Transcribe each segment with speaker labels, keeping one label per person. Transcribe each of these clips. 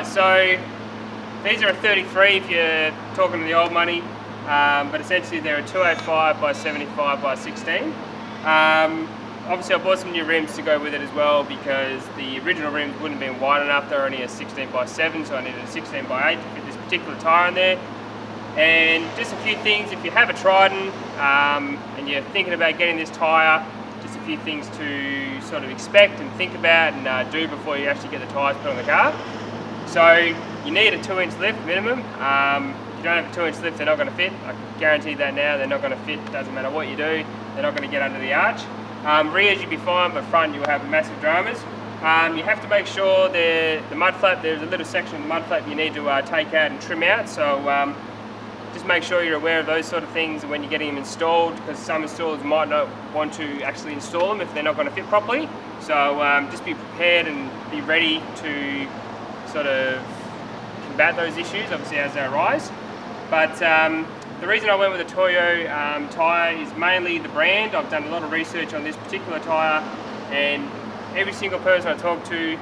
Speaker 1: So these are a 33 if you're talking to the old money, but essentially they're a 205 by 75 by 16. Obviously I bought some new rims to go with it as well because the original rims wouldn't have been wide enough. They're only a 16 by 7, so I needed a 16 by 8 to fit this particular tyre in there. And just a few things, if you have a Triton and you're thinking about getting this tyre, just a few things to sort of expect and think about and do before you actually get the tyres put on the car. So you need a 2-inch lift minimum. If you don't have a 2-inch lift, they're not going to fit. I can guarantee that now, they're not going to fit. Doesn't matter what you do, they're not going to get under the arch. Rears you'll be fine, but front you'll have massive dramas. You have to make sure the mud flap, there's a little section of the mud flap you need to take out and trim out. So just make sure you're aware of those sort of things when you're getting them installed, because some installers might not want to actually install them if they're not going to fit properly. So just be prepared and be ready to sort of combat those issues, obviously as they arise. But the reason I went with a TOYO tyre is mainly the brand. I've done a lot of research on this particular tyre, and every single person I talk to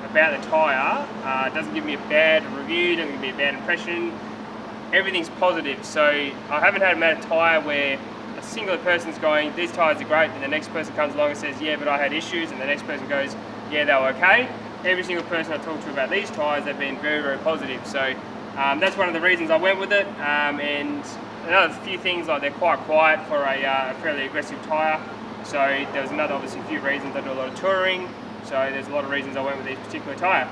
Speaker 1: about the tyre doesn't give me a bad review, doesn't give me a bad impression. Everything's positive. So I haven't had a tyre where a single person's going, these tyres are great, and the next person comes along and says, yeah, but I had issues, and the next person goes, yeah, they were okay. Every single person I talk to about these tyres, they've been very, very positive. So that's one of the reasons I went with it. And another few things, like they're quite quiet for a fairly aggressive tyre. So there was obviously a few reasons. I do a lot of touring, so there's a lot of reasons I went with this particular tyre.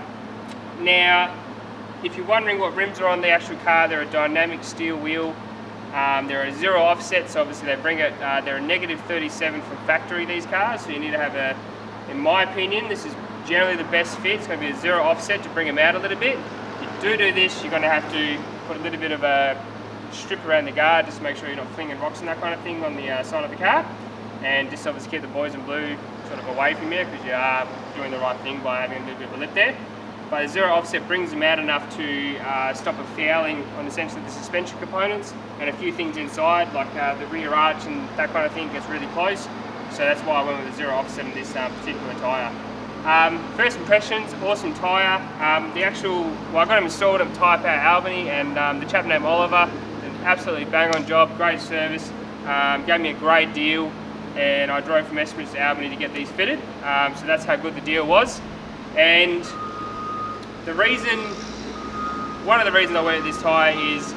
Speaker 1: Now, if you're wondering what rims are on the actual car, they're a dynamic steel wheel. They're a zero offset, so obviously they bring it, they're a negative 37 from factory, these cars, so you need to have in my opinion, this is generally the best fit. It's going to be a zero offset to bring them out a little bit. If you do this, you're going to have to put a little bit of a strip around the guard just to make sure you're not flinging rocks and that kind of thing on the side of the car, and just obviously keep the boys in blue sort of away from you, because you are doing the right thing by having a little bit of a lip there. But a zero offset brings them out enough to stop it fouling on essentially the suspension components, and a few things inside, like the rear arch and that kind of thing gets really close. So that's why I went with a zero offset in this particular tyre. First impressions, awesome tyre. I got them installed at Tyre Power Albany, and the chap named Oliver did an absolutely bang on job, great service, gave me a great deal, and I drove from Esperance to Albany to get these fitted. So that's how good the deal was. And one of the reasons I went with this tyre is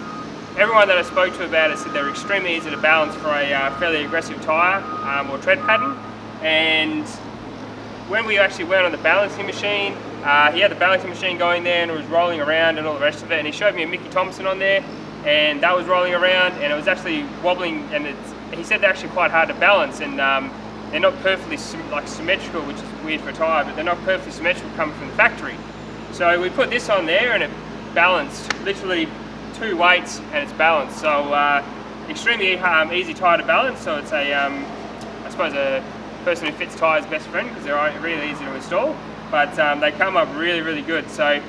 Speaker 1: everyone that I spoke to about it said they're extremely easy to balance for a fairly aggressive tyre or tread pattern. And when we actually went on the balancing machine, he had the balancing machine going there and it was rolling around and all the rest of it, and he showed me a Mickey Thompson on there, and that was rolling around and it was actually wobbling, and he said they're actually quite hard to balance, and they're not perfectly symmetrical, which is weird for a tyre, but they're not perfectly symmetrical coming from the factory. So we put this on there and it balanced, literally 2 weights and it's balanced. So extremely easy tyre to balance. So it's I suppose a person who fits tyres best friend, because they're really easy to install. But they come up really, really good. So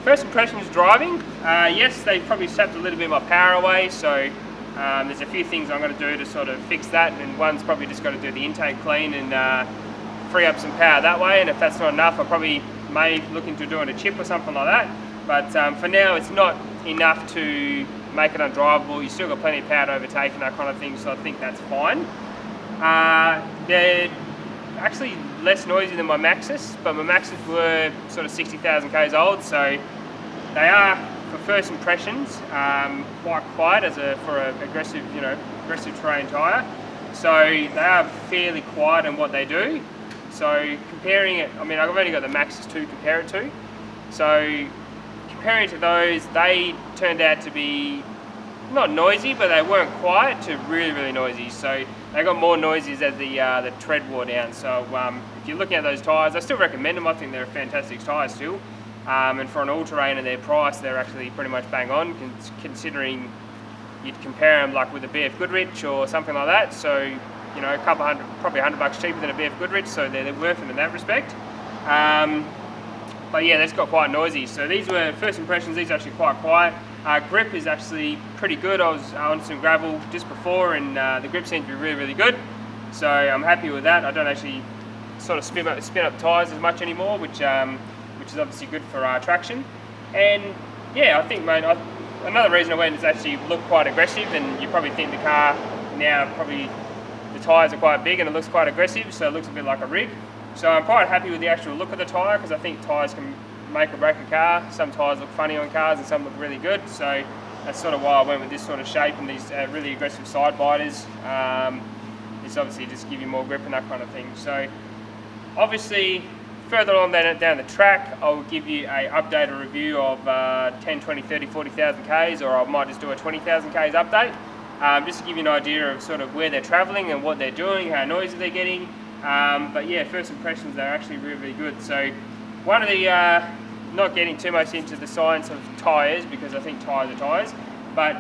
Speaker 1: first impressions driving, yes, they probably sapped a little bit of my power away. So there's a few things I'm going to do to sort of fix that, and one's probably just got to do the intake clean and free up some power that way. And if that's not enough, I probably may look into doing a chip or something like that. But for now, it's not enough to make it undrivable. You still got plenty of power to overtake and that kind of thing, so I think that's fine. They're actually less noisy than my Maxus, but my Maxus were sort of 60,000 k's old, so they are, for first impressions, quite quiet for an aggressive terrain tyre. So they are fairly quiet in what they do. So comparing it, I mean, I've only got the Maxus to compare it to. So comparing to those, they turned out to be not noisy, but they weren't quiet to really, really noisy. So they got more noisy as the tread wore down. So if you're looking at those tyres, I still recommend them. I think they're a fantastic tyre still. And for an all-terrain and their price, they're actually pretty much bang on, considering you'd compare them like with a BF Goodrich or something like that. So, you know, a couple hundred, probably $100 cheaper than a BF Goodrich, so they're worth it in that respect. But yeah, that's got quite noisy. So these were first impressions. These are actually quite quiet. Grip is actually pretty good. I was on some gravel just before, and the grip seems to be really, really good. So I'm happy with that. I don't actually sort of spin up tyres as much anymore, which which is obviously good for traction. And yeah, I think, mate, another reason I went is actually look quite aggressive, and you probably think the car now probably the tyres are quite big and it looks quite aggressive, so it looks a bit like a rig. So I'm quite happy with the actual look of the tyre, because I think tyres can make or break a car. Some tyres look funny on cars and some look really good, so that's sort of why I went with this sort of shape and these really aggressive side biters. It's obviously just give you more grip and that kind of thing. So obviously further on down the track, I'll give you a updated review of 10, 20, 30, 40,000 Ks, or I might just do a 20,000 Ks update, just to give you an idea of sort of where they're travelling and what they're doing, how noisy they're getting. But yeah, first impressions, they're actually really, really good. So one of the, not getting too much into the science of tyres, because I think tyres are tyres, but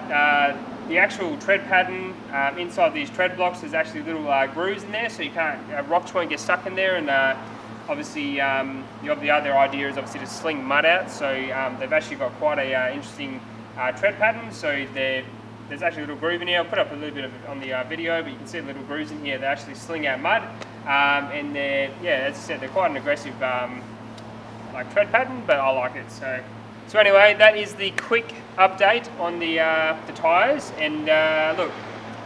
Speaker 1: the actual tread pattern inside these tread blocks, there's actually little grooves in there, so you can't, rocks won't get stuck in there. And obviously the other idea is obviously to sling mud out, so they've actually got quite a interesting tread pattern. So there's actually a little groove in here. I'll put up a little bit of it on the video, but you can see the little grooves in here. They actually sling out mud, and they're, yeah, as I said, they're quite an aggressive like tread pattern, but I like it. So anyway, that is the quick update on the tyres, and look,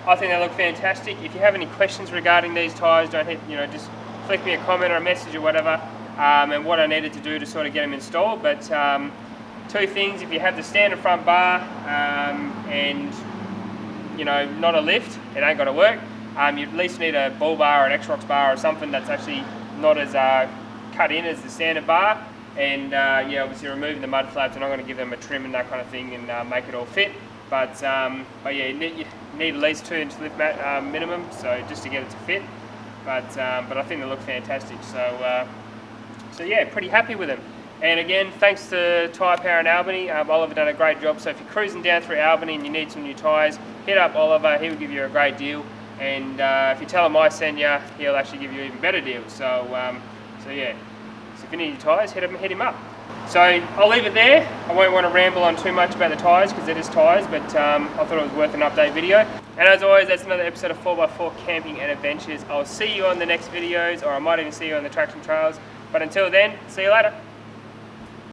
Speaker 1: I think they look fantastic. If you have any questions regarding these tyres, don't hesitate, just flick me a comment or a message or whatever, and what I needed to do to sort of get them installed. But two things: if you have the standard front bar and not a lift, it ain't going to work. You at least need a bull bar or an X-Rocks bar or something that's actually not as cut in as the standard bar. And yeah, obviously removing the mud flaps, and I'm going to give them a trim and that kind of thing, and make it all fit. But yeah, you need at least 2-inch lift mat minimum, so just to get it to fit. But I think they look fantastic. So yeah, pretty happy with them. And again, thanks to Tyre Power in Albany. Oliver done a great job. So if you're cruising down through Albany and you need some new tyres, hit up Oliver. He will give you a great deal. And if you tell him I send you, he'll actually give you an even better deal. So yeah. So if you need your tyres, hit him up. So I'll leave it there. I won't want to ramble on too much about the tyres, because it is tyres, but I thought it was worth an update video. And as always, that's another episode of 4x4 Camping and Adventures. I'll see you on the next videos, or I might even see you on the tracks and trails. But until then, see you later.